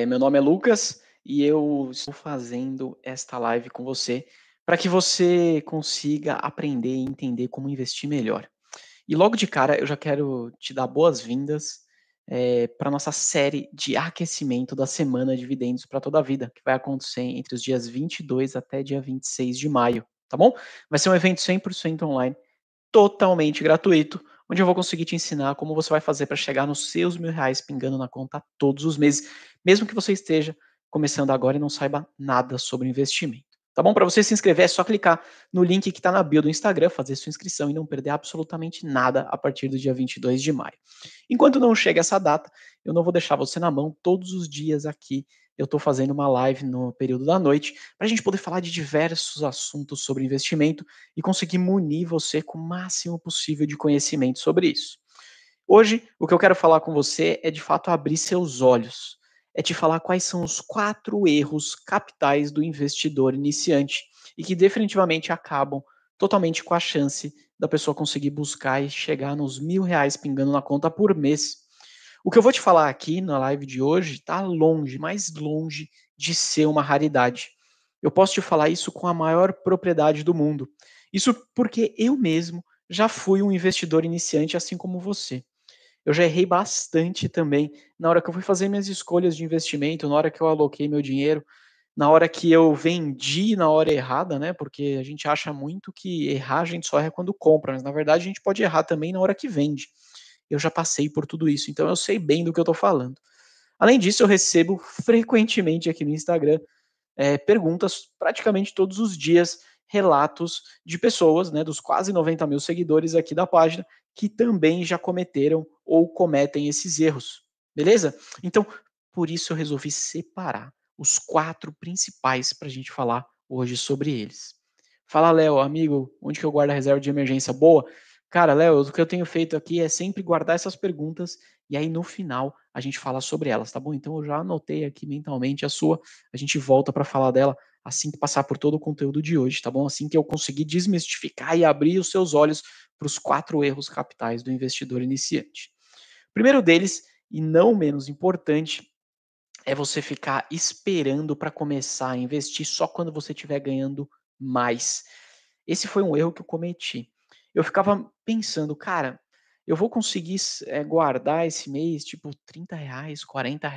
Meu nome é Lucas e eu estou fazendo esta live com você para que você consiga aprender e entender como investir melhor. E logo de cara eu já quero te dar boas-vindas para a nossa série de aquecimento da Semana Dividendos para toda a vida, que vai acontecer entre os dias 22 até dia 26 de maio, tá bom? Vai ser um evento 100% online, totalmente gratuito, onde eu vou conseguir te ensinar como você vai fazer para chegar nos seus R$ 1.000 pingando na conta todos os meses, mesmo que você esteja começando agora e não saiba nada sobre investimento. Tá bom? Para você se inscrever é só clicar no link que está na bio do Instagram, fazer sua inscrição e não perder absolutamente nada a partir do dia 22 de maio. Enquanto não chega essa data, eu não vou deixar você na mão todos os dias aqui. Eu estou fazendo uma live no período da noite para a gente poder falar de diversos assuntos sobre investimento e conseguir munir você com o máximo possível de conhecimento sobre isso. Hoje, o que eu quero falar com você é de fato abrir seus olhos, é te falar quais são os 4 erros capitais do investidor iniciante e que definitivamente acabam totalmente com a chance da pessoa conseguir buscar e chegar nos R$ 1.000 pingando na conta por mês. O que eu vou te falar aqui na live de hoje está longe, mais longe de ser uma raridade. Eu posso te falar isso com a maior propriedade do mundo. Isso porque eu mesmo já fui um investidor iniciante assim como você. Eu já errei bastante também na hora que eu fui fazer minhas escolhas de investimento, na hora que eu aloquei meu dinheiro, na hora que eu vendi na hora errada, né? Porque a gente acha muito que errar a gente só erra quando compra, mas na verdade a gente pode errar também na hora que vende. Eu já passei por tudo isso, então eu sei bem do que eu estou falando. Além disso, eu recebo frequentemente aqui no Instagram perguntas praticamente todos os dias, relatos de pessoas, né, dos quase 90 mil seguidores aqui da página, que também já cometeram ou cometem esses erros. Beleza? Então, por isso eu resolvi separar os 4 principais para a gente falar hoje sobre eles. Fala, Léo, amigo, onde que eu guardo a reserva de emergência? Boa. Cara, Léo, o que eu tenho feito aqui é sempre guardar essas perguntas e aí no final a gente fala sobre elas, tá bom? Então eu já anotei aqui mentalmente a sua, a gente volta para falar dela assim que passar por todo o conteúdo de hoje, tá bom? Assim que eu conseguir desmistificar e abrir os seus olhos para os 4 erros capitais do investidor iniciante. O primeiro deles, e não menos importante, é você ficar esperando para começar a investir só quando você estiver ganhando mais. Esse foi um erro que eu cometi. Eu ficava pensando, cara, eu vou conseguir guardar esse mês, tipo, R$ 30, R$ 40.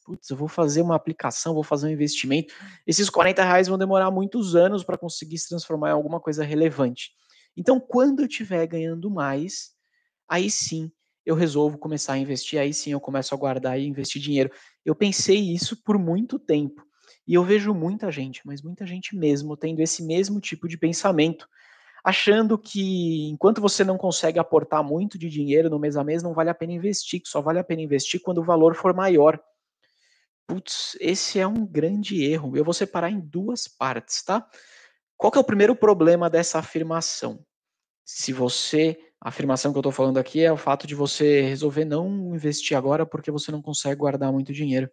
Putz, eu vou fazer uma aplicação, vou fazer um investimento. Esses R$ 40 vão demorar muitos anos para conseguir se transformar em alguma coisa relevante. Então, quando eu estiver ganhando mais, aí sim eu resolvo começar a investir, aí sim eu começo a guardar e investir dinheiro. Eu pensei isso por muito tempo. E eu vejo muita gente, mas muita gente mesmo, tendo esse mesmo tipo de pensamento, achando que enquanto você não consegue aportar muito de dinheiro no mês a mês, não vale a pena investir, que só vale a pena investir quando o valor for maior. Putz, esse é um grande erro. Eu vou separar em 2 partes, tá? Qual que é o primeiro problema dessa afirmação? Se você A afirmação que eu estou falando aqui é o fato de você resolver não investir agora porque você não consegue guardar muito dinheiro.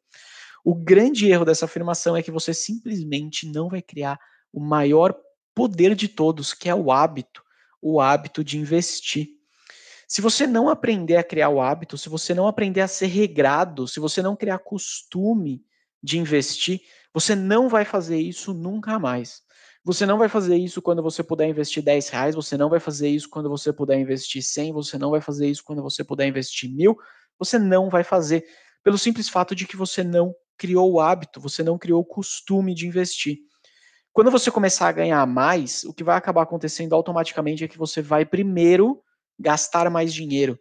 O grande erro dessa afirmação é que você simplesmente não vai criar o maior poder de todos, que é o hábito de investir. Se você não aprender a criar o hábito, se você não aprender a ser regrado, se você não criar costume de investir, você não vai fazer isso nunca mais. Você não vai fazer isso quando você puder investir R$ 10, você não vai fazer isso quando você puder investir 100, você não vai fazer isso quando você puder investir 1.000, você não vai fazer, pelo simples fato de que você não criou o hábito, você não criou o costume de investir. Quando você começar a ganhar mais, o que vai acabar acontecendo automaticamente é que você vai primeiro gastar mais dinheiro.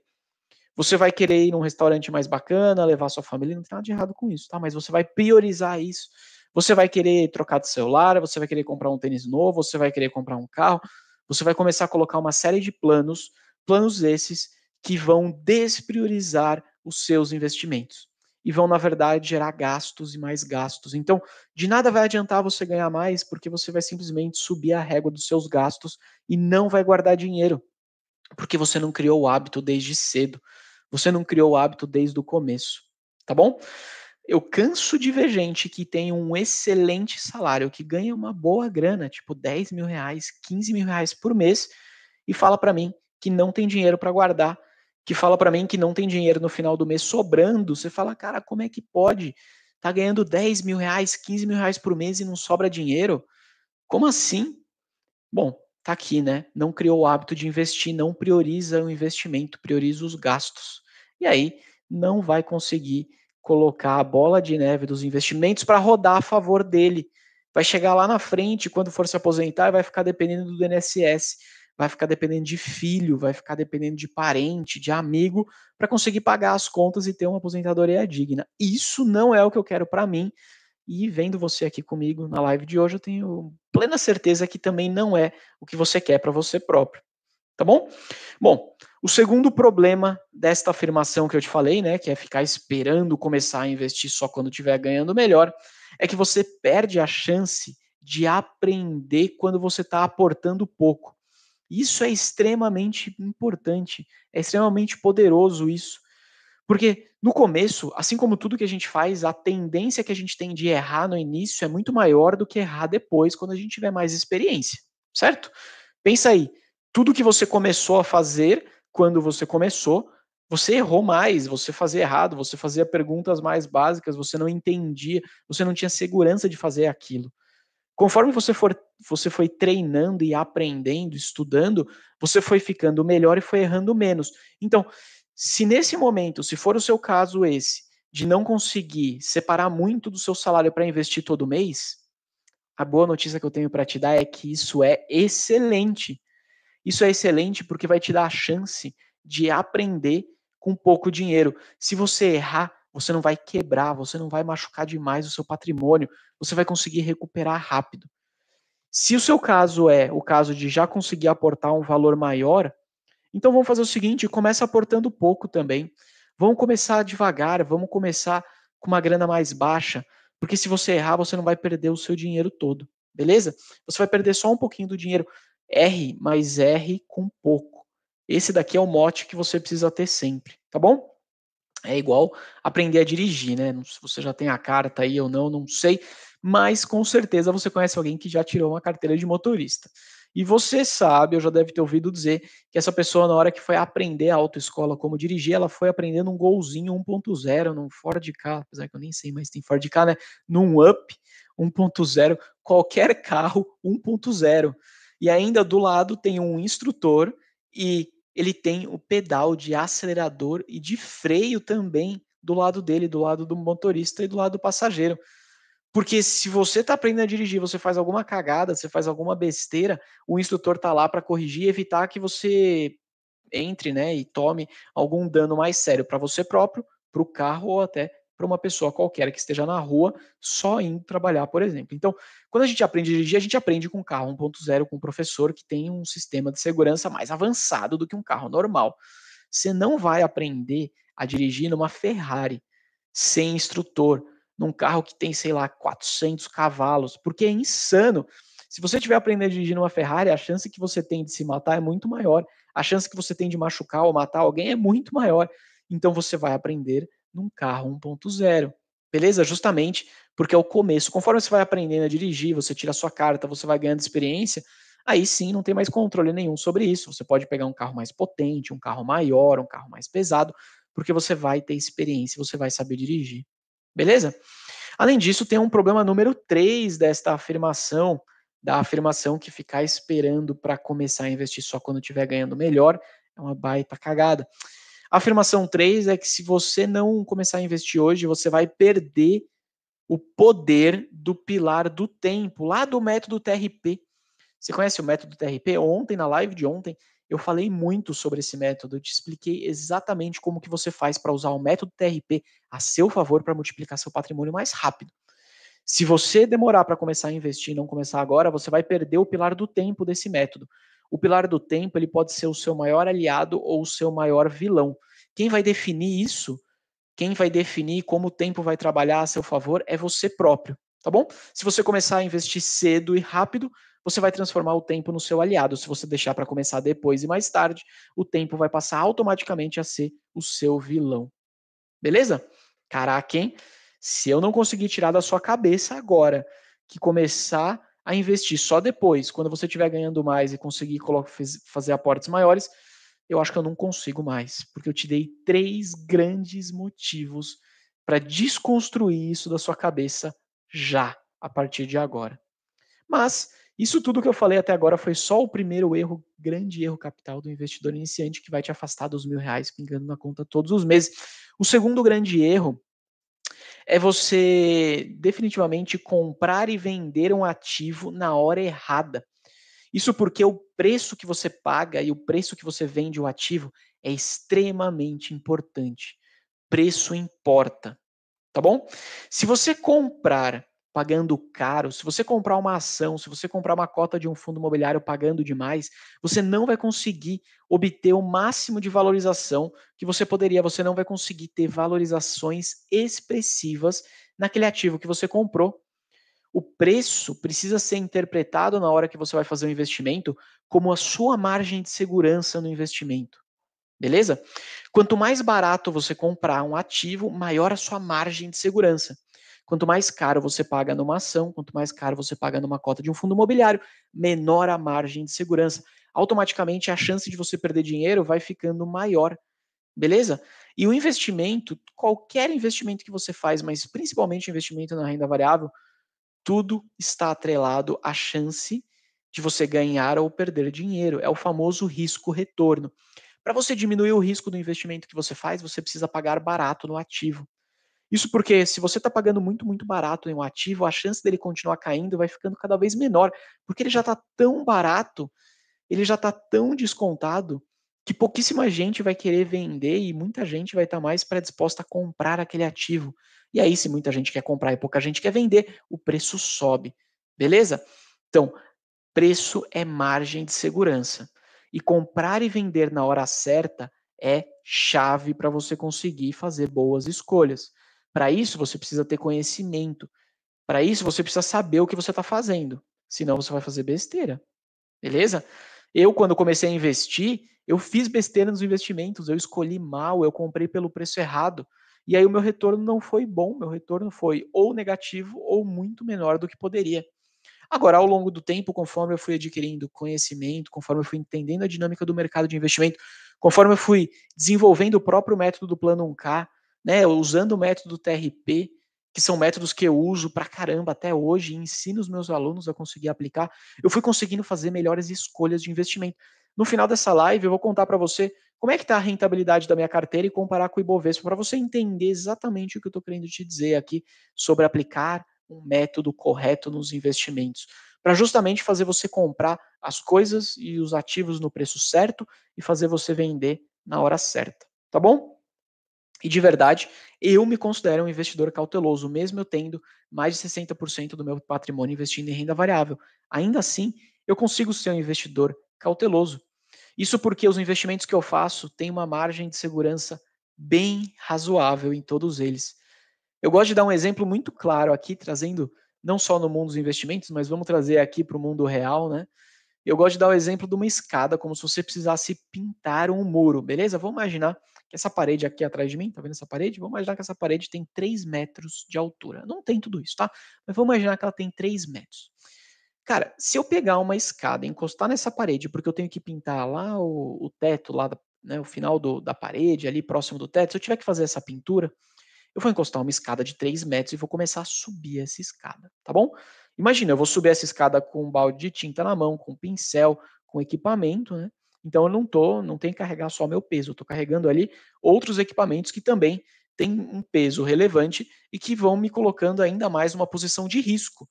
Você vai querer ir num restaurante mais bacana, levar sua família, não tem nada de errado com isso, tá? Mas você vai priorizar isso. Você vai querer trocar de celular, você vai querer comprar um tênis novo, você vai querer comprar um carro, você vai começar a colocar uma série de planos, planos esses que vão despriorizar os seus investimentos e vão, na verdade, gerar gastos e mais gastos. Então, de nada vai adiantar você ganhar mais, porque você vai simplesmente subir a régua dos seus gastos e não vai guardar dinheiro, porque você não criou o hábito desde cedo. Você não criou o hábito desde o começo, tá bom? Eu canso de ver gente que tem um excelente salário, que ganha uma boa grana, tipo R$ 10.000, R$ 15.000 por mês, e fala para mim que não tem dinheiro para guardar, que fala para mim que não tem dinheiro no final do mês sobrando. Você fala, cara, como é que pode? Tá ganhando R$ 10.000, R$ 15.000 por mês e não sobra dinheiro? Como assim? Bom, tá aqui, né? Não criou o hábito de investir, não prioriza o investimento, prioriza os gastos. E aí não vai conseguir colocar a bola de neve dos investimentos para rodar a favor dele. Vai chegar lá na frente, quando for se aposentar, vai ficar dependendo do INSS, vai ficar dependendo de filho, vai ficar dependendo de parente, de amigo, para conseguir pagar as contas e ter uma aposentadoria digna. Isso não é o que eu quero para mim, e vendo você aqui comigo na live de hoje, eu tenho plena certeza que também não é o que você quer para você próprio, tá bom? Bom, o segundo problema desta afirmação que eu te falei, né, que é ficar esperando começar a investir só quando estiver ganhando melhor, é que você perde a chance de aprender quando você está aportando pouco. Isso é extremamente importante, é extremamente poderoso isso. Porque no começo, assim como tudo que a gente faz, a tendência que a gente tem de errar no início é muito maior do que errar depois, quando a gente tiver mais experiência, certo? Pensa aí, tudo que você começou a fazer quando você começou, você errou mais, você fazia errado, você fazia perguntas mais básicas, você não entendia, você não tinha segurança de fazer aquilo. Conforme você foi treinando e aprendendo, estudando, você foi ficando melhor e foi errando menos. Então, se nesse momento, se for o seu caso esse, de não conseguir separar muito do seu salário para investir todo mês, a boa notícia que eu tenho para te dar é que isso é excelente. Isso é excelente porque vai te dar a chance de aprender com pouco dinheiro. Se você errar, você não vai quebrar, você não vai machucar demais o seu patrimônio, você vai conseguir recuperar rápido. Se o seu caso é o caso de já conseguir aportar um valor maior, então vamos fazer o seguinte, começa aportando pouco também. Vamos começar devagar, vamos começar com uma grana mais baixa, porque se você errar, você não vai perder o seu dinheiro todo, beleza? Você vai perder só um pouquinho do dinheiro. R, mas R com pouco. Esse daqui é o mote que você precisa ter sempre, tá bom? É igual aprender a dirigir, né? Se você já tem a carta aí ou não, não sei, mas com certeza você conhece alguém que já tirou uma carteira de motorista. E você sabe, eu já deve ter ouvido dizer, que essa pessoa, na hora que foi aprender a autoescola como dirigir, ela foi aprendendo um golzinho 1.0 num Ford Ka, apesar que eu nem sei, mas tem Ford Ka, né? Num Up 1.0, qualquer carro 1.0. E ainda do lado tem um instrutor e ele tem o pedal de acelerador e de freio também do lado dele, do lado do motorista e do lado do passageiro. Porque se você está aprendendo a dirigir, você faz alguma cagada, você faz alguma besteira, o instrutor está lá para corrigir e evitar que você entre, né, e tome algum dano mais sério para você próprio, para o carro ou até para uma pessoa qualquer que esteja na rua só indo trabalhar, por exemplo. Então, quando a gente aprende a dirigir, a gente aprende com um carro 1.0, com um professor que tem um sistema de segurança mais avançado do que um carro normal. Você não vai aprender a dirigir numa Ferrari sem instrutor, num carro que tem, sei lá, 400 cavalos, porque é insano. Se você estiver aprendendo a dirigir numa Ferrari, a chance que você tem de se matar é muito maior. A chance que você tem de machucar ou matar alguém é muito maior. Então você vai aprender num carro 1.0. Beleza? Justamente porque é o começo. Conforme você vai aprendendo a dirigir, você tira a sua carta, você vai ganhando experiência, aí sim não tem mais controle nenhum sobre isso. Você pode pegar um carro mais potente, um carro maior, um carro mais pesado, porque você vai ter experiência, você vai saber dirigir. Beleza? Além disso, tem um problema número 3 desta afirmação, da afirmação que ficar esperando para começar a investir só quando estiver ganhando melhor é uma baita cagada. A afirmação 3 é que se você não começar a investir hoje, você vai perder o poder do pilar do tempo, lá do método TRP. Você conhece o método TRP? Ontem, na live de ontem, eu falei muito sobre esse método. Eu te expliquei exatamente como que você faz para usar o método TRP a seu favor para multiplicar seu patrimônio mais rápido. Se você demorar para começar a investir e não começar agora, você vai perder o pilar do tempo desse método. O pilar do tempo ele pode ser o seu maior aliado ou o seu maior vilão. Quem vai definir isso, quem vai definir como o tempo vai trabalhar a seu favor é você próprio, tá bom? Se você começar a investir cedo e rápido, você vai transformar o tempo no seu aliado. Se você deixar para começar depois e mais tarde, o tempo vai passar automaticamente a ser o seu vilão. Beleza? Caraca, hein? Se eu não conseguir tirar da sua cabeça agora que começar a investir só depois, quando você estiver ganhando mais e conseguir fazer aportes maiores, eu acho que eu não consigo mais, porque eu te dei 3 grandes motivos para desconstruir isso da sua cabeça já, a partir de agora. Mas isso tudo que eu falei até agora foi só o primeiro erro, grande erro capital do investidor iniciante que vai te afastar dos R$ 1.000 pingando na conta todos os meses. O segundo grande erro é você definitivamente comprar e vender um ativo na hora errada. Isso porque o preço que você paga e o preço que você vende o ativo é extremamente importante. Preço importa, tá bom? Se você comprar pagando caro, se você comprar uma ação, se você comprar uma cota de um fundo imobiliário pagando demais, você não vai conseguir obter o máximo de valorização que você poderia, você não vai conseguir ter valorizações expressivas naquele ativo que você comprou. O preço precisa ser interpretado na hora que você vai fazer o investimento como a sua margem de segurança no investimento. Beleza? Quanto mais barato você comprar um ativo, maior a sua margem de segurança. Quanto mais caro você paga numa ação, quanto mais caro você paga numa cota de um fundo imobiliário, menor a margem de segurança. Automaticamente a chance de você perder dinheiro vai ficando maior. Beleza? E o investimento, qualquer investimento que você faz, mas principalmente investimento na renda variável, tudo está atrelado à chance de você ganhar ou perder dinheiro. É o famoso risco-retorno. Para você diminuir o risco do investimento que você faz, você precisa pagar barato no ativo. Isso porque se você está pagando muito, muito barato em um ativo, a chance dele continuar caindo vai ficando cada vez menor, porque ele já está tão barato, ele já está tão descontado, que pouquíssima gente vai querer vender e muita gente vai estar mais predisposta a comprar aquele ativo. E aí, se muita gente quer comprar e pouca gente quer vender, o preço sobe. Beleza? Então, preço é margem de segurança. E comprar e vender na hora certa é chave para você conseguir fazer boas escolhas. Para isso, você precisa ter conhecimento. Para isso, você precisa saber o que você está fazendo. Senão, você vai fazer besteira. Beleza? Eu, quando comecei a investir, eu fiz besteira nos investimentos, eu escolhi mal, eu comprei pelo preço errado. E aí o meu retorno não foi bom, meu retorno foi ou negativo ou muito menor do que poderia. Agora, ao longo do tempo, conforme eu fui adquirindo conhecimento, conforme eu fui entendendo a dinâmica do mercado de investimento, conforme eu fui desenvolvendo o próprio método do Plano 1K, né, usando o método do TRP, que são métodos que eu uso pra caramba até hoje e ensino os meus alunos a conseguir aplicar, eu fui conseguindo fazer melhores escolhas de investimento. No final dessa live, eu vou contar para você como é que está a rentabilidade da minha carteira e comparar com o Ibovespa, para você entender exatamente o que eu estou querendo te dizer aqui sobre aplicar um método correto nos investimentos, para justamente fazer você comprar as coisas e os ativos no preço certo e fazer você vender na hora certa, tá bom? E de verdade, eu me considero um investidor cauteloso, mesmo eu tendo mais de 60% do meu patrimônio investindo em renda variável. Ainda assim, eu consigo ser um investidor cauteloso. Isso porque os investimentos que eu faço têm uma margem de segurança bem razoável em todos eles. Eu gosto de dar um exemplo muito claro aqui, trazendo não só no mundo dos investimentos, mas vamos trazer aqui para o mundo real, né? Eu gosto de dar o exemplo de uma escada, como se você precisasse pintar um muro, beleza? Vamos imaginar que essa parede aqui atrás de mim, tá vendo essa parede? Vamos imaginar que essa parede tem 3 metros de altura. Não tem tudo isso, tá? Mas vamos imaginar que ela tem 3 metros. Cara, se eu pegar uma escada e encostar nessa parede, porque eu tenho que pintar lá o teto, lá, né, o final da parede, ali próximo do teto, se eu tiver que fazer essa pintura, eu vou encostar uma escada de 3 metros e vou começar a subir essa escada, tá bom? Imagina, eu vou subir essa escada com um balde de tinta na mão, com um pincel, com equipamento, né? Então eu não tenho que carregar só meu peso, eu estou carregando ali outros equipamentos que também têm um peso relevante e que vão me colocando ainda mais numa posição de risco.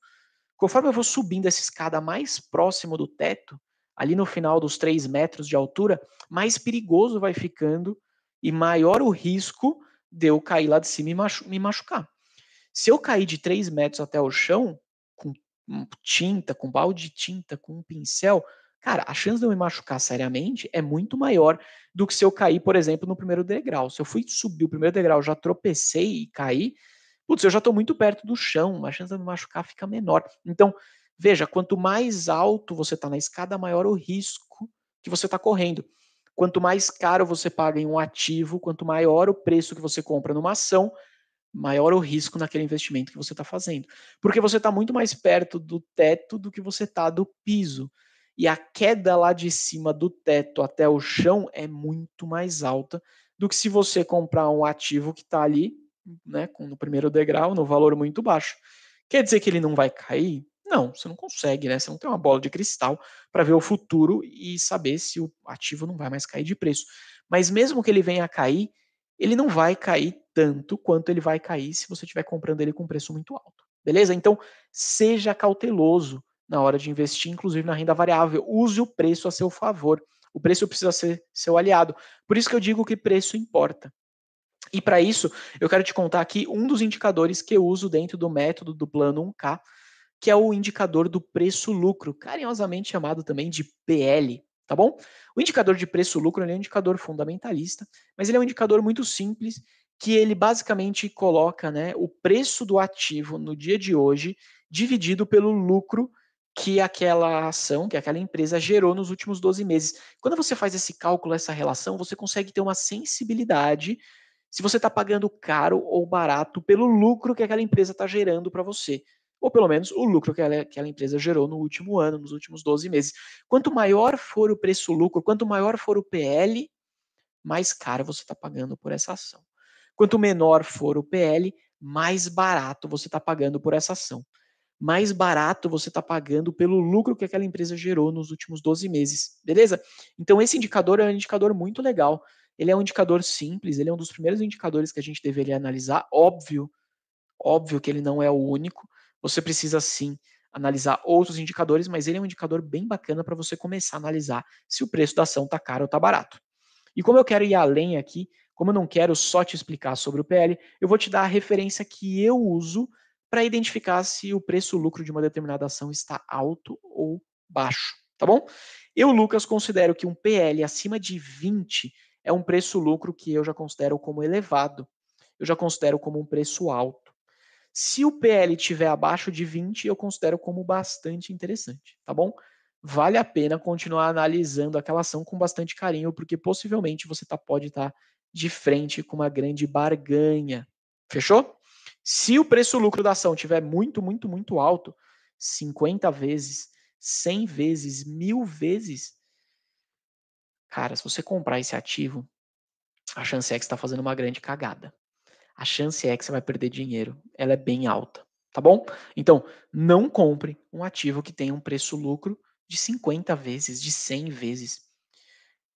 Conforme eu vou subindo essa escada mais próximo do teto, ali no final dos 3 metros de altura, mais perigoso vai ficando e maior o risco de eu cair lá de cima e me machucar. Se eu cair de 3 metros até o chão, com tinta, com balde de tinta, com um pincel, cara, a chance de eu me machucar seriamente é muito maior do que se eu cair, por exemplo, no primeiro degrau. Se eu fui subir o primeiro degrau, já tropecei e caí, putz, eu já estou muito perto do chão, a chance de eu me machucar fica menor. Então, veja, quanto mais alto você está na escada, maior o risco que você está correndo. Quanto mais caro você paga em um ativo, quanto maior o preço que você compra numa ação, maior o risco naquele investimento que você está fazendo. Porque você está muito mais perto do teto do que você está do piso. E a queda lá de cima do teto até o chão é muito mais alta do que se você comprar um ativo que está ali né, no primeiro degrau, no valor muito baixo. Quer dizer que ele não vai cair? Não, você não consegue, né? Você não tem uma bola de cristal para ver o futuro e saber se o ativo não vai mais cair de preço. Mas mesmo que ele venha a cair, ele não vai cair tanto quanto ele vai cair se você estiver comprando ele com preço muito alto. Beleza? Então, seja cauteloso na hora de investir, inclusive na renda variável. Use o preço a seu favor. O preço precisa ser seu aliado. Por isso que eu digo que preço importa. E para isso, eu quero te contar aqui um dos indicadores que eu uso dentro do método do plano 1K, que é o indicador do preço-lucro, carinhosamente chamado também de PL, tá bom? O indicador de preço-lucro é um indicador fundamentalista, mas ele é um indicador muito simples, que ele basicamente coloca, né, o preço do ativo no dia de hoje dividido pelo lucro que aquela ação, que aquela empresa gerou nos últimos 12 meses. Quando você faz esse cálculo, essa relação, você consegue ter uma sensibilidade se você está pagando caro ou barato pelo lucro que aquela empresa está gerando para você. Ou pelo menos o lucro que aquela empresa gerou no último ano, nos últimos 12 meses. Quanto maior for o preço-lucro, quanto maior for o PL, mais caro você está pagando por essa ação. Quanto menor for o PL, mais barato você está pagando por essa ação. Mais barato você está pagando pelo lucro que aquela empresa gerou nos últimos 12 meses, beleza? Então esse indicador é um indicador muito legal. Ele é um indicador simples, ele é um dos primeiros indicadores que a gente deveria analisar. Óbvio que ele não é o único. Você precisa sim analisar outros indicadores, mas ele é um indicador bem bacana para você começar a analisar se o preço da ação está caro ou está barato. E como eu quero ir além aqui, como eu não quero só te explicar sobre o PL, eu vou te dar a referência que eu uso para identificar se o preço-lucro de uma determinada ação está alto ou baixo, tá bom? Eu, Lucas, considero que um PL acima de 20 é um preço-lucro que eu já considero como elevado. Eu já considero como um preço alto. Se o PL estiver abaixo de 20, eu considero como bastante interessante, tá bom? Vale a pena continuar analisando aquela ação com bastante carinho, porque possivelmente você pode estar de frente com uma grande barganha. Fechou? Se o preço-lucro da ação estiver muito alto, 50 vezes, 100 vezes, 1000 vezes, cara, se você comprar esse ativo, a chance é que você está fazendo uma grande cagada. A chance é que você vai perder dinheiro. Ela é bem alta, tá bom? Então, não compre um ativo que tenha um preço-lucro de 50 vezes, de 100 vezes.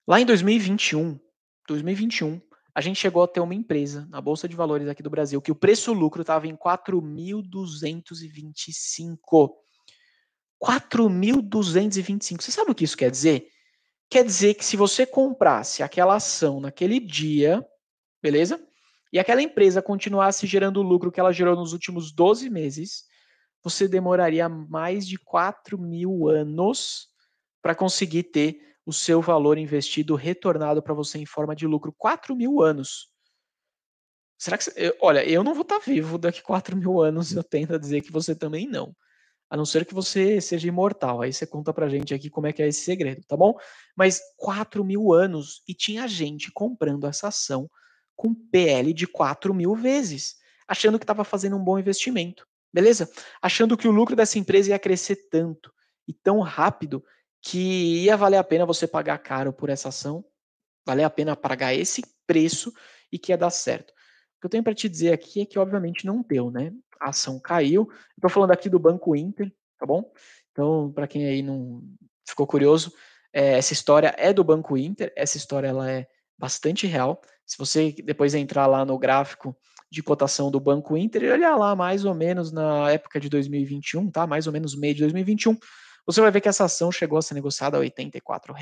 Lá em 2021, a gente chegou a ter uma empresa na Bolsa de Valores aqui do Brasil que o preço-lucro estava em 4.225. 4.225. Você sabe o que isso quer dizer? Quer dizer que se você comprasse aquela ação naquele dia, beleza? E aquela empresa continuasse gerando o lucro que ela gerou nos últimos 12 meses, você demoraria mais de 4.000 anos para conseguir ter o seu valor investido retornado para você em forma de lucro. 4.000 anos. Será que olha, eu não vou estar vivo daqui 4.000 anos, eu tento dizer que você também não. A não ser que você seja imortal. Aí você conta pra gente aqui como é que é esse segredo, tá bom? Mas 4.000 anos e tinha gente comprando essa ação com PL de 4.000 vezes, achando que estava fazendo um bom investimento, beleza? Achando que o lucro dessa empresa ia crescer tanto e tão rápido que ia valer a pena você pagar caro por essa ação, valer a pena pagar esse preço e que ia dar certo. O que eu tenho para te dizer aqui é que obviamente não deu, né? A ação caiu. Estou falando aqui do Banco Inter, tá bom? Então, para quem aí não ficou curioso, essa história é do Banco Inter. Essa história ela é bastante real. Se você depois entrar lá no gráfico de cotação do Banco Inter e olhar lá mais ou menos na época de 2021, tá? Mais ou menos meio de 2021, você vai ver que essa ação chegou a ser negociada a R$ 84.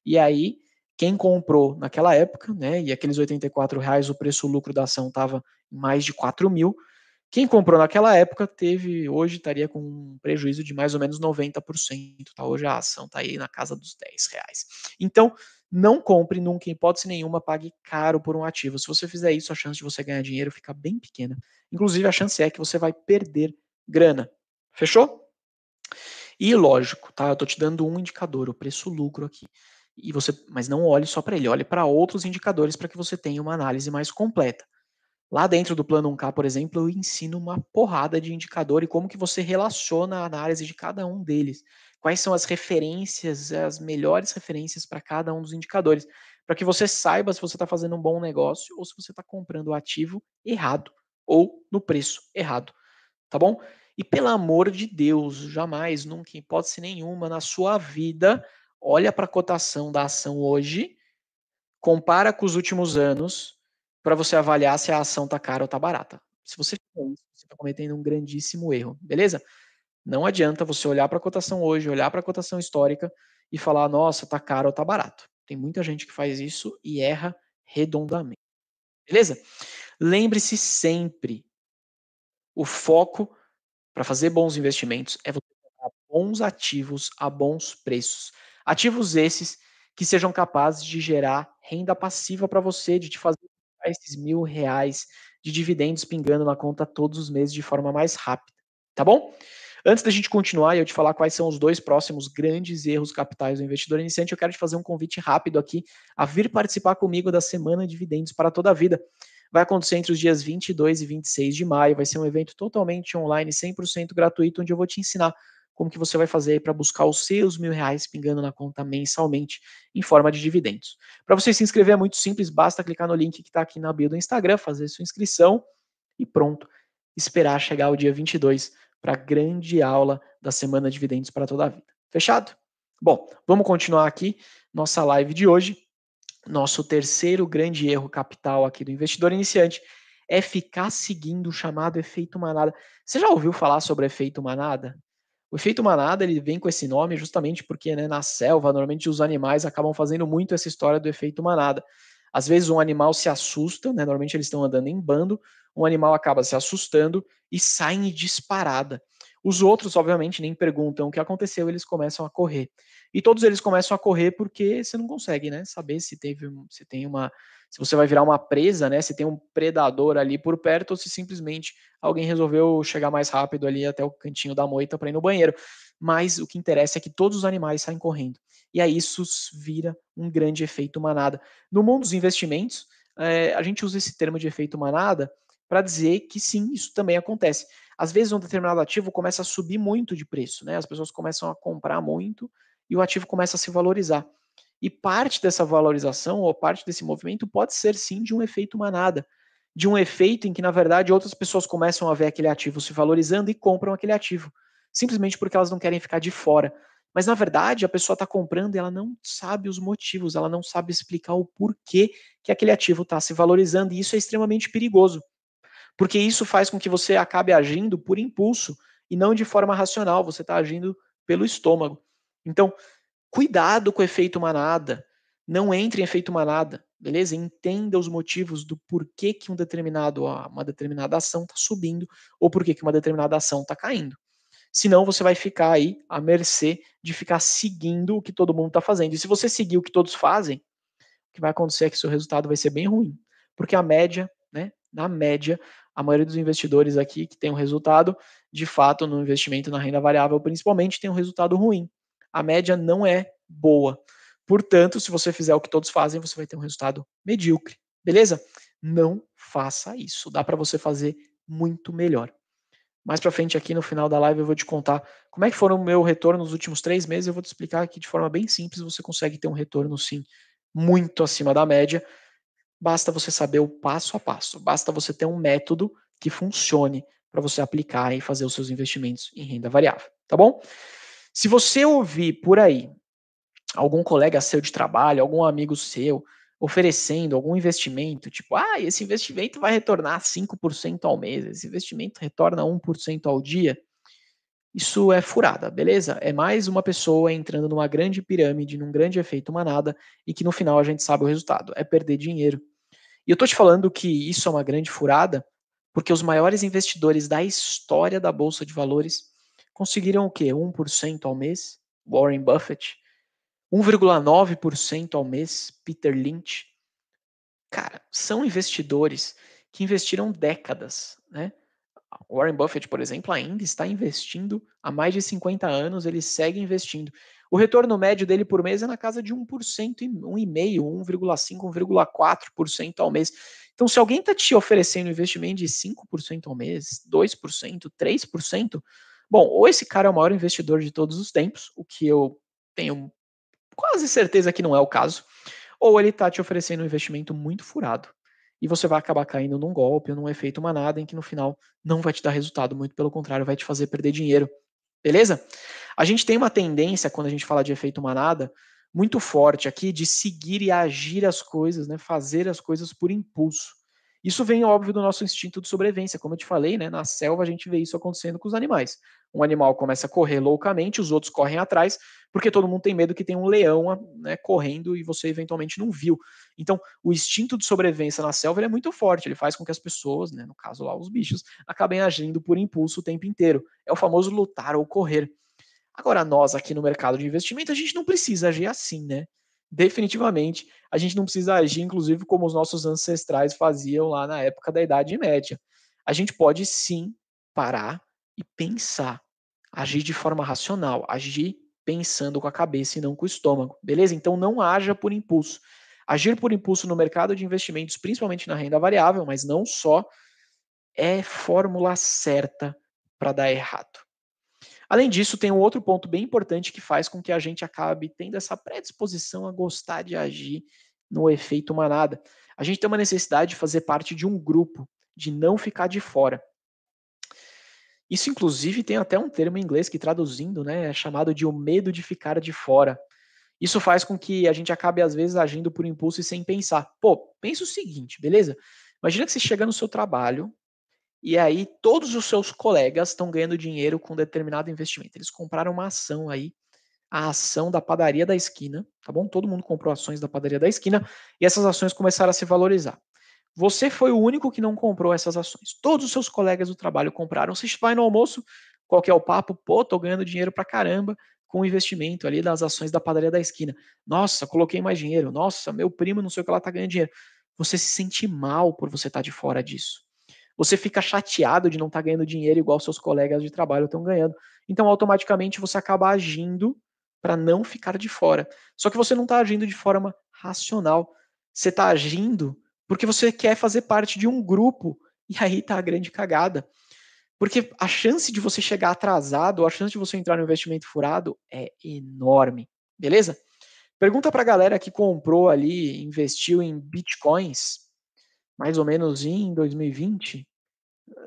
E aí, quem comprou naquela época, né? E aqueles R$ 84, o preço-lucro da ação estava em mais de 4.000. Quem comprou naquela época hoje estaria com um prejuízo de mais ou menos 90%. Tá? Hoje a ação está aí na casa dos R$ 10. Então, não compre nunca, em hipótese nenhuma, pague caro por um ativo. Se você fizer isso, a chance de você ganhar dinheiro fica bem pequena. Inclusive, a chance é que você vai perder grana. Fechou? E lógico, tá? Eu tô te dando um indicador, o preço-lucro aqui. Mas não olhe só para ele, olhe para outros indicadores para que você tenha uma análise mais completa. Lá dentro do plano 1K, por exemplo, eu ensino uma porrada de indicador e como que você relaciona a análise de cada um deles. Quais são as referências, as melhores referências para cada um dos indicadores, para que você saiba se você está fazendo um bom negócio ou se você está comprando o ativo errado ou no preço errado, tá bom? E pelo amor de Deus, jamais, nunca, em hipótese nenhuma, na sua vida, olha para a cotação da ação hoje, compara com os últimos anos, para você avaliar se a ação está cara ou está barata. Se você fizer isso, você está cometendo um grandíssimo erro, beleza? Não adianta você olhar para a cotação hoje, olhar para a cotação histórica e falar, nossa, tá caro ou tá barato. Tem muita gente que faz isso e erra redondamente. Beleza? Lembre-se sempre, o foco para fazer bons investimentos é você comprar bons ativos a bons preços. Ativos esses que sejam capazes de gerar renda passiva para você, de te fazer esses R$ 1.000 de dividendos pingando na conta todos os meses de forma mais rápida. Tá bom? Antes da gente continuar e eu te falar quais são os dois próximos grandes erros capitais do investidor iniciante, eu quero te fazer um convite rápido aqui a vir participar comigo da Semana Dividendos para toda a vida. Vai acontecer entre os dias 22 e 26 de maio, vai ser um evento totalmente online, 100% gratuito, onde eu vou te ensinar como que você vai fazer para buscar os seus R$ 1.000 pingando na conta mensalmente em forma de dividendos. Para você se inscrever é muito simples, basta clicar no link que está aqui na bio do Instagram, fazer sua inscrição e pronto. Esperar chegar o dia 22 para a grande aula da Semana de Dividendos para toda a vida. Fechado? Bom, vamos continuar aqui nossa live de hoje. Nosso terceiro grande erro capital aqui do investidor iniciante é ficar seguindo o chamado efeito manada. Você já ouviu falar sobre o efeito manada? O efeito manada ele vem com esse nome justamente porque na selva, normalmente os animais acabam fazendo muito essa história do efeito manada. Às vezes um animal se assusta, normalmente eles estão andando em bando, um animal acaba se assustando e sai em disparada. Os outros, obviamente, nem perguntam o que aconteceu, eles começam a correr. E todos eles começam a correr porque você não consegue, né, saber se tem uma, se você vai virar uma presa, né, se tem um predador ali por perto ou se simplesmente alguém resolveu chegar mais rápido ali até o cantinho da moita para ir no banheiro. Mas o que interessa é que todos os animais saem correndo. E aí isso vira um grande efeito manada. No mundo dos investimentos, a gente usa esse termo de efeito manada para dizer que sim, isso também acontece. Às vezes um determinado ativo começa a subir muito de preço, né? As pessoas começam a comprar muito e o ativo começa a se valorizar. E parte dessa valorização ou parte desse movimento pode ser sim de um efeito manada, de um efeito em que, na verdade, outras pessoas começam a ver aquele ativo se valorizando e compram aquele ativo, simplesmente porque elas não querem ficar de fora. Mas, na verdade, a pessoa está comprando e ela não sabe os motivos, ela não sabe explicar o porquê que aquele ativo está se valorizando, e isso é extremamente perigoso, porque isso faz com que você acabe agindo por impulso e não de forma racional, você está agindo pelo estômago. Então, cuidado com o efeito manada. Não entre em efeito manada, beleza? Entenda os motivos do porquê que uma determinada ação está subindo ou porquê que uma determinada ação está caindo. Senão você vai ficar aí à mercê de ficar seguindo o que todo mundo está fazendo. E se você seguir o que todos fazem, o que vai acontecer é que seu resultado vai ser bem ruim. Porque a média, né? Na média, a maioria dos investidores aqui que tem um resultado, de fato, no investimento na renda variável, principalmente, tem um resultado ruim. A média não é boa. Portanto, se você fizer o que todos fazem, você vai ter um resultado medíocre. Beleza? Não faça isso. Dá para você fazer muito melhor. Mais para frente aqui no final da live eu vou te contar como é que foram o meu retorno nos últimos 3 meses. Eu vou te explicar aqui de forma bem simples. Você consegue ter um retorno sim muito acima da média. Basta você saber o passo a passo. Basta você ter um método que funcione para você aplicar e fazer os seus investimentos em renda variável, tá bom? Se você ouvir por aí algum colega seu de trabalho, algum amigo seu oferecendo algum investimento, tipo, esse investimento vai retornar 5% ao mês, esse investimento retorna 1% ao dia, isso é furada, beleza? É mais uma pessoa entrando numa grande pirâmide, num grande efeito manada, e que no final a gente sabe o resultado, é perder dinheiro. E eu tô te falando que isso é uma grande furada, porque os maiores investidores da história da Bolsa de Valores conseguiram o quê? 1% ao mês? Warren Buffett. 1,9% ao mês? Peter Lynch. Cara, são investidores que investiram décadas, né? Warren Buffett, por exemplo, ainda está investindo há mais de 50 anos, ele segue investindo. O retorno médio dele por mês é na casa de 1%, 1,5%, 1,5%, 1,4% ao mês. Então, se alguém está te oferecendo um investimento de 5% ao mês, 2%, 3%, bom, ou esse cara é o maior investidor de todos os tempos, o que eu tenho quase certeza que não é o caso, ou ele está te oferecendo um investimento muito furado. E você vai acabar caindo num golpe, num efeito manada, em que no final não vai te dar resultado, muito pelo contrário, vai te fazer perder dinheiro. Beleza? A gente tem uma tendência, quando a gente fala de efeito manada, muito forte aqui de seguir e agir as coisas, né? Fazer as coisas por impulso. Isso vem, óbvio, do nosso instinto de sobrevivência. Como eu te falei, né? Na selva a gente vê isso acontecendo com os animais. Um animal começa a correr loucamente, os outros correm atrás, porque todo mundo tem medo que tem um leão, né, correndo e você eventualmente não viu. Então, o instinto de sobrevivência na selva é muito forte. Ele faz com que as pessoas, né, no caso lá os bichos, acabem agindo por impulso o tempo inteiro. É o famoso lutar ou correr. Agora, nós aqui no mercado de investimento, a gente não precisa agir assim, né? Definitivamente, a gente não precisa agir, inclusive, como os nossos ancestrais faziam lá na época da Idade Média. A gente pode sim parar e pensar, agir de forma racional, agir pensando com a cabeça e não com o estômago, beleza? Então não haja por impulso. Agir por impulso no mercado de investimentos, principalmente na renda variável, mas não só, é fórmula certa para dar errado. Além disso, tem um outro ponto bem importante que faz com que a gente acabe tendo essa predisposição a gostar de agir no efeito manada. A gente tem uma necessidade de fazer parte de um grupo, de não ficar de fora. Isso, inclusive, tem até um termo em inglês que, traduzindo, né, é chamado de o medo de ficar de fora. Isso faz com que a gente acabe, às vezes, agindo por impulso e sem pensar. Pô, pensa o seguinte, beleza? Imagina que você chega no seu trabalho e aí todos os seus colegas estão ganhando dinheiro com determinado investimento. Eles compraram uma ação aí, a ação da padaria da esquina, tá bom? Todo mundo comprou ações da padaria da esquina e essas ações começaram a se valorizar. Você foi o único que não comprou essas ações. Todos os seus colegas do trabalho compraram. Você vai no almoço, qual que é o papo? Pô, tô ganhando dinheiro pra caramba com o investimento ali das ações da padaria da esquina. Nossa, coloquei mais dinheiro. Nossa, meu primo não sei o que lá tá ganhando dinheiro. Você se sente mal por você estar de fora disso. Você fica chateado de não estar ganhando dinheiro igual seus colegas de trabalho estão ganhando. Então, automaticamente, você acaba agindo para não ficar de fora. Só que você não está agindo de forma racional. Você está agindo porque você quer fazer parte de um grupo. E aí está a grande cagada. Porque a chance de você chegar atrasado, ou a chance de você entrar no investimento furado é enorme. Beleza? Pergunta para a galera que comprou ali, investiu em bitcoins, mais ou menos em 2020.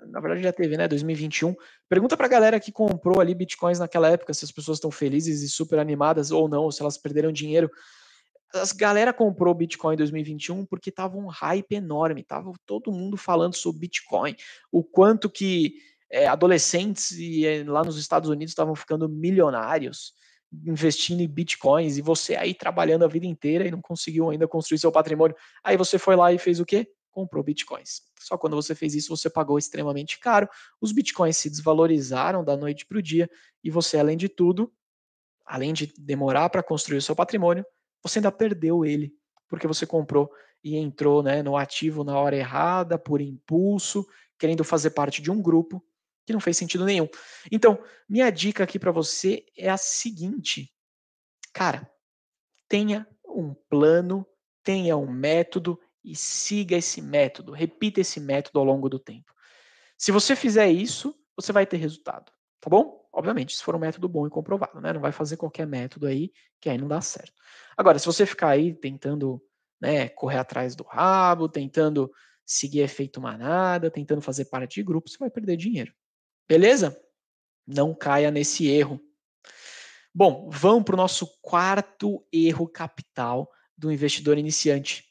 Na verdade já teve, né, 2021. Pergunta pra galera que comprou ali bitcoins naquela época, se as pessoas estão felizes e super animadas ou não, ou se elas perderam dinheiro. As galera comprou Bitcoin em 2021 porque tava um hype enorme, tava todo mundo falando sobre Bitcoin, o quanto que adolescentes lá nos Estados Unidos estavam ficando milionários investindo em Bitcoins e você aí trabalhando a vida inteira e não conseguiu ainda construir seu patrimônio. Aí você foi lá e fez o quê? Comprou Bitcoins. Só quando você fez isso, você pagou extremamente caro, os Bitcoins se desvalorizaram da noite para o dia e você, além de tudo, além de demorar para construir o seu patrimônio, você ainda perdeu ele, porque você comprou e entrou, né, no ativo na hora errada, por impulso, querendo fazer parte de um grupo que não fez sentido nenhum. Então, minha dica aqui para você é a seguinte, cara, tenha um plano, tenha um método e siga esse método, repita esse método ao longo do tempo. Se você fizer isso, você vai ter resultado, tá bom? Obviamente, se for um método bom e comprovado, né? Não vai fazer qualquer método aí, que aí não dá certo. Agora, se você ficar aí tentando, né, correr atrás do rabo, tentando seguir efeito manada, tentando fazer parte de grupo, você vai perder dinheiro. Beleza? Não caia nesse erro. Bom, vamos para o nosso quarto erro capital do investidor iniciante.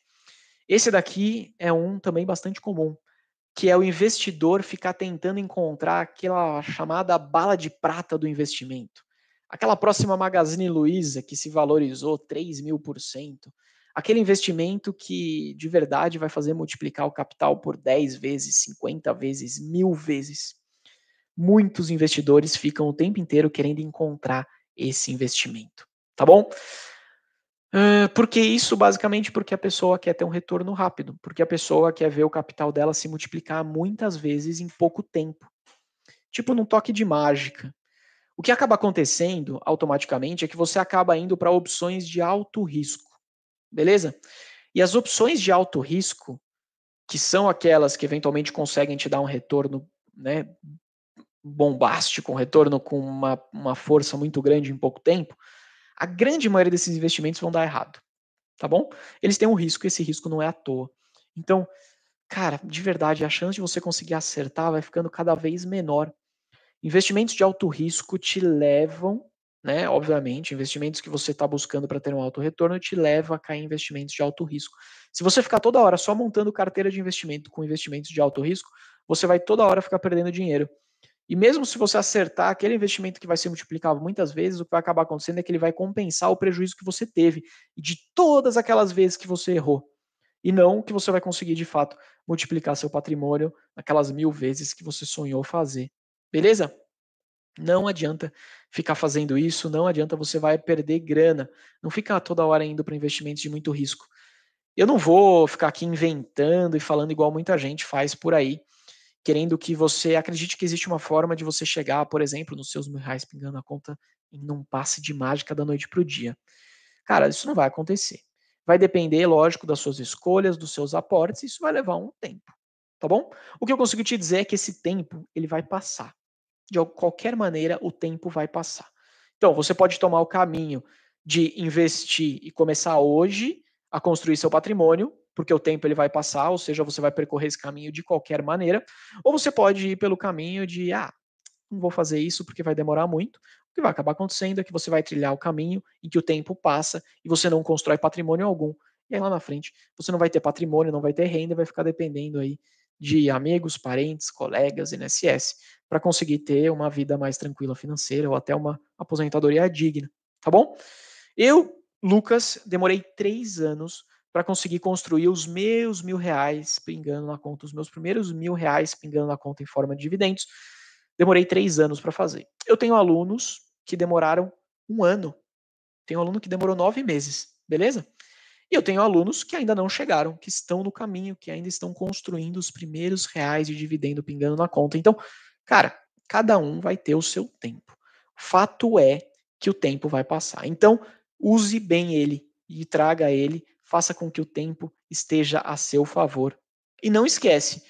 Esse daqui é um também bastante comum, que é o investidor ficar tentando encontrar aquela chamada bala de prata do investimento. Aquela próxima Magazine Luiza que se valorizou 3.000%. Aquele investimento que de verdade vai fazer multiplicar o capital por 10 vezes, 50 vezes, 1.000 vezes. Muitos investidores ficam o tempo inteiro querendo encontrar esse investimento. Tá bom? Por que isso? Basicamente porque a pessoa quer ter um retorno rápido, porque a pessoa quer ver o capital dela se multiplicar muitas vezes em pouco tempo. Tipo num toque de mágica. O que acaba acontecendo automaticamente é que você acaba indo para opções de alto risco, beleza? E as opções de alto risco, que são aquelas que eventualmente conseguem te dar um retorno, né, bombástico, um retorno com uma força muito grande em pouco tempo, a grande maioria desses investimentos vão dar errado. tá bom? Eles têm um risco, e esse risco não é à toa. Então, cara, de verdade, a chance de você conseguir acertar vai ficando cada vez menor. Investimentos de alto risco te levam, né, obviamente, investimentos que você está buscando para ter um alto retorno te leva a cair em investimentos de alto risco. Se você ficar toda hora só montando carteira de investimento com investimentos de alto risco, você vai toda hora ficar perdendo dinheiro. E mesmo se você acertar aquele investimento que vai ser multiplicado muitas vezes, o que vai acabar acontecendo é que ele vai compensar o prejuízo que você teve e de todas aquelas vezes que você errou. E não que você vai conseguir, de fato, multiplicar seu patrimônio naquelas 1000 vezes que você sonhou fazer. Beleza? Não adianta ficar fazendo isso, não adianta, você vai perder grana. Não fica toda hora indo para investimentos de muito risco. Eu não vou ficar aqui inventando e falando igual muita gente faz por aí, querendo que você acredite que existe uma forma de você chegar, por exemplo, nos seus R$ 1.000 pingando na conta em um passe de mágica da noite para o dia. Cara, isso não vai acontecer. Vai depender, lógico, das suas escolhas, dos seus aportes, e isso vai levar um tempo, tá bom? O que eu consigo te dizer é que esse tempo, ele vai passar. De qualquer maneira, o tempo vai passar. Então, você pode tomar o caminho de investir e começar hoje a construir seu patrimônio, porque o tempo ele vai passar, ou seja, você vai percorrer esse caminho de qualquer maneira, ou você pode ir pelo caminho de, não vou fazer isso porque vai demorar muito. O que vai acabar acontecendo é que você vai trilhar o caminho em que o tempo passa e você não constrói patrimônio algum. E aí lá na frente você não vai ter patrimônio, não vai ter renda, vai ficar dependendo aí de amigos, parentes, colegas, INSS, para conseguir ter uma vida mais tranquila financeira ou até uma aposentadoria digna, tá bom? Eu, Lucas, demorei 3 anos para conseguir construir os meus R$ 1.000 pingando na conta, os meus primeiros R$ 1.000 pingando na conta em forma de dividendos. Demorei 3 anos para fazer. Eu tenho alunos que demoraram 1 ano. Tenho aluno que demorou 9 meses, beleza? E eu tenho alunos que ainda não chegaram, que estão no caminho, que ainda estão construindo os primeiros reais de dividendo pingando na conta. Então, cara, cada um vai ter o seu tempo. Fato é que o tempo vai passar. Então, use bem ele e traga ele, faça com que o tempo esteja a seu favor. E não esquece,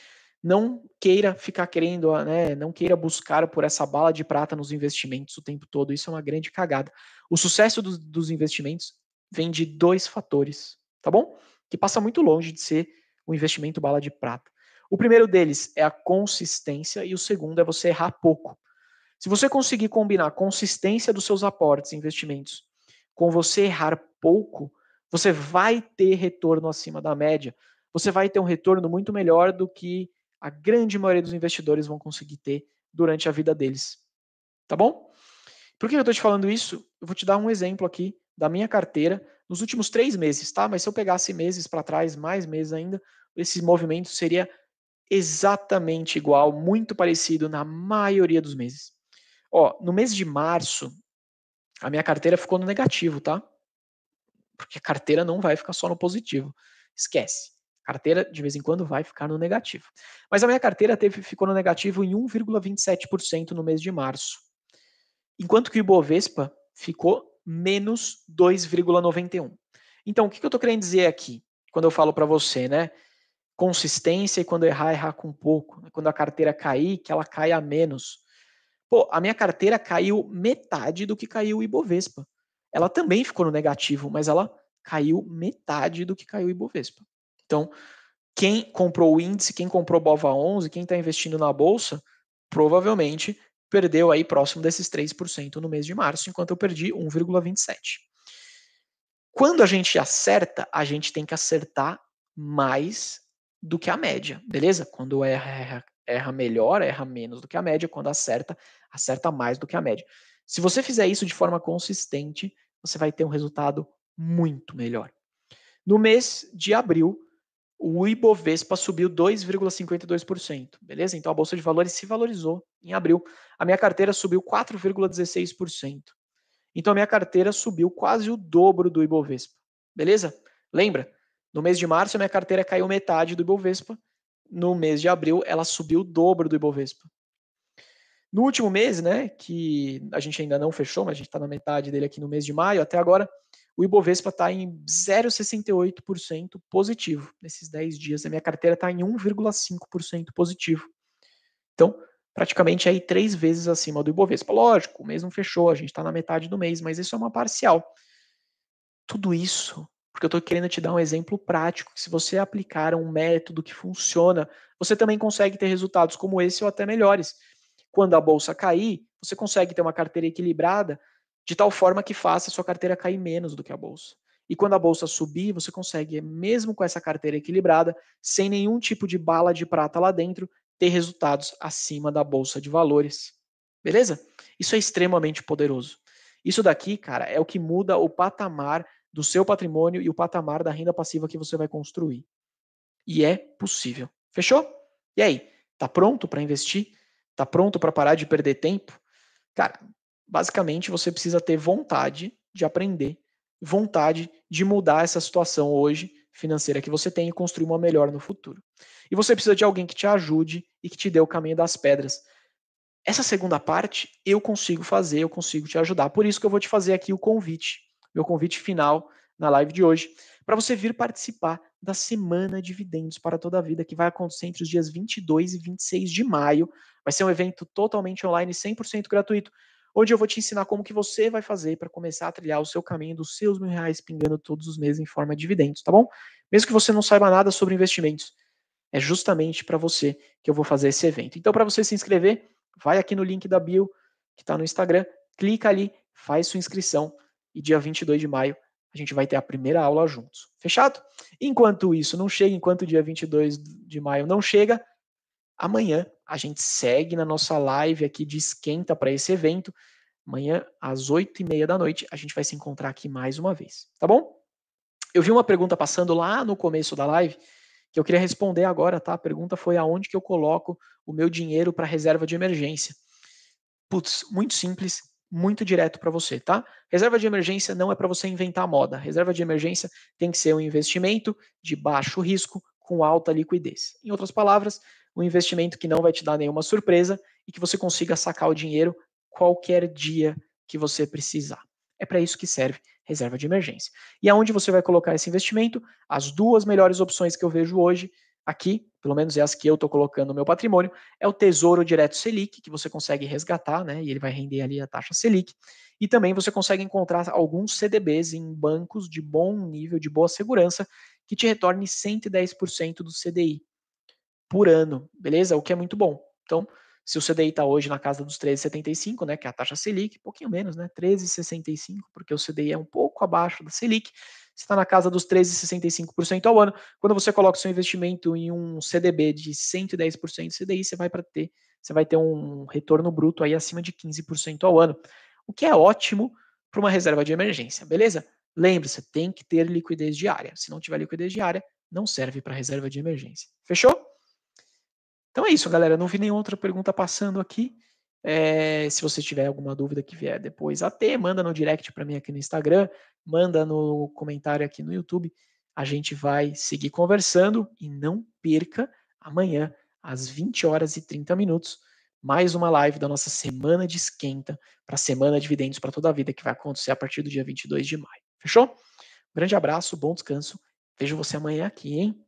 não queira ficar querendo, né, não queira buscar por essa bala de prata nos investimentos o tempo todo. Isso é uma grande cagada. O sucesso dos investimentos vem de 2 fatores, tá bom? Que passa muito longe de ser o investimento bala de prata. O primeiro deles é a consistência e o segundo é você errar pouco. Se você conseguir combinar a consistência dos seus aportes e investimentos com você errar pouco, você vai ter retorno acima da média. Você vai ter um retorno muito melhor do que a grande maioria dos investidores vão conseguir ter durante a vida deles. Tá bom? Por que eu estou te falando isso? Eu vou te dar um exemplo aqui da minha carteira nos últimos 3 meses, tá? Mas se eu pegasse meses para trás, mais meses ainda, esse movimento seria exatamente igual, muito parecido na maioria dos meses. Ó, no mês de março, a minha carteira ficou no negativo, tá? Porque a carteira não vai ficar só no positivo. Esquece. A carteira, de vez em quando, vai ficar no negativo. Mas a minha carteira ficou no negativo em 1,27% no mês de março. Enquanto que o Ibovespa ficou menos 2,91. Então, o que eu estou querendo dizer aqui, quando eu falo para você, né? Consistência e quando errar, errar com pouco. Quando a carteira cair, que ela caia menos. Pô, a minha carteira caiu metade do que caiu o Ibovespa. Ela também ficou no negativo, mas ela caiu metade do que caiu o Ibovespa. Então, quem comprou o índice, quem comprou o BOVA11, quem está investindo na bolsa, provavelmente perdeu aí próximo desses 3% no mês de março, enquanto eu perdi 1,27%. Quando a gente acerta, a gente tem que acertar mais do que a média, beleza? Quando erra melhor, erra menos do que a média. Quando acerta, acerta mais do que a média. Se você fizer isso de forma consistente, você vai ter um resultado muito melhor. No mês de abril, o Ibovespa subiu 2,52%, beleza? Então a bolsa de valores se valorizou em abril. A minha carteira subiu 4,16%. Então a minha carteira subiu quase o dobro do Ibovespa, beleza? Lembra? No mês de março a minha carteira caiu metade do Ibovespa. No mês de abril ela subiu o dobro do Ibovespa. No último mês, né, que a gente ainda não fechou, mas a gente está na metade dele aqui no mês de maio, até agora, o Ibovespa está em 0,68% positivo. Nesses 10 dias, a minha carteira está em 1,5% positivo. Então, praticamente aí 3 vezes acima do Ibovespa. Lógico, o mês não fechou, a gente está na metade do mês, mas isso é uma parcial. Tudo isso porque eu estou querendo te dar um exemplo prático, que se você aplicar um método que funciona, você também consegue ter resultados como esse ou até melhores. Quando a bolsa cair, você consegue ter uma carteira equilibrada de tal forma que faça a sua carteira cair menos do que a bolsa. E quando a bolsa subir, você consegue, mesmo com essa carteira equilibrada, sem nenhum tipo de bala de prata lá dentro, ter resultados acima da bolsa de valores. Beleza? Isso é extremamente poderoso. Isso daqui, cara, é o que muda o patamar do seu patrimônio e o patamar da renda passiva que você vai construir. E é possível. Fechou? E aí, tá pronto para investir? Tá pronto para parar de perder tempo? Cara, basicamente você precisa ter vontade de aprender, vontade de mudar essa situação hoje financeira que você tem e construir uma melhor no futuro. E você precisa de alguém que te ajude e que te dê o caminho das pedras. Essa segunda parte eu consigo fazer, eu consigo te ajudar. Por isso que eu vou te fazer aqui o convite, meu convite final na live de hoje, para você vir participar da Semana Dividendos para toda a Vida, que vai acontecer entre os dias 22 e 26 de maio. Vai ser um evento totalmente online, 100% gratuito, onde eu vou te ensinar como que você vai fazer para começar a trilhar o seu caminho dos seus R$ 1.000 pingando todos os meses em forma de dividendos, tá bom? Mesmo que você não saiba nada sobre investimentos, é justamente para você que eu vou fazer esse evento. Então, para você se inscrever, vai aqui no link da bio, que está no Instagram, clica ali, faz sua inscrição e dia 22 de maio a gente vai ter a primeira aula juntos. Fechado? Enquanto isso não chega, enquanto o dia 22 de maio não chega, amanhã a gente segue na nossa live aqui de esquenta para esse evento. Amanhã, às 8h30 da noite, a gente vai se encontrar aqui mais uma vez, tá bom? Eu vi uma pergunta passando lá no começo da live que eu queria responder agora, tá? A pergunta foi aonde que eu coloco o meu dinheiro para reserva de emergência. Putz, muito simples, muito direto para você, tá? Reserva de emergência não é para você inventar moda. Reserva de emergência tem que ser um investimento de baixo risco com alta liquidez. Em outras palavras, um investimento que não vai te dar nenhuma surpresa e que você consiga sacar o dinheiro qualquer dia que você precisar. É para isso que serve reserva de emergência. E aonde você vai colocar esse investimento? As duas melhores opções que eu vejo hoje aqui, pelo menos é as que eu estou colocando no meu patrimônio, é o Tesouro Direto Selic, que você consegue resgatar, né? E ele vai render ali a taxa Selic. E também você consegue encontrar alguns CDBs em bancos de bom nível, de boa segurança, que te retorne 110% do CDI por ano, beleza? O que é muito bom. Então, se o CDI está hoje na casa dos 13,75, né, que é a taxa Selic, um pouquinho menos, né, 13,65, porque o CDI é um pouco abaixo da Selic, você está na casa dos 13,65% ao ano. Quando você coloca o seu investimento em um CDB de 110% CDI, você vai ter um retorno bruto aí acima de 15% ao ano, o que é ótimo para uma reserva de emergência, beleza? Lembre-se, tem que ter liquidez diária. Se não tiver liquidez diária, não serve para reserva de emergência. Fechou? Então é isso, galera. Não vi nenhuma outra pergunta passando aqui. Se você tiver alguma dúvida que vier depois a ter, manda no direct para mim aqui no Instagram, manda no comentário aqui no YouTube. A gente vai seguir conversando e não perca amanhã, às 20 horas e 30 minutos, mais uma live da nossa semana de esquenta para a Semana de Dividendos para toda a vida, que vai acontecer a partir do dia 22 de maio. Fechou? Um grande abraço, bom descanso. Vejo você amanhã aqui, hein?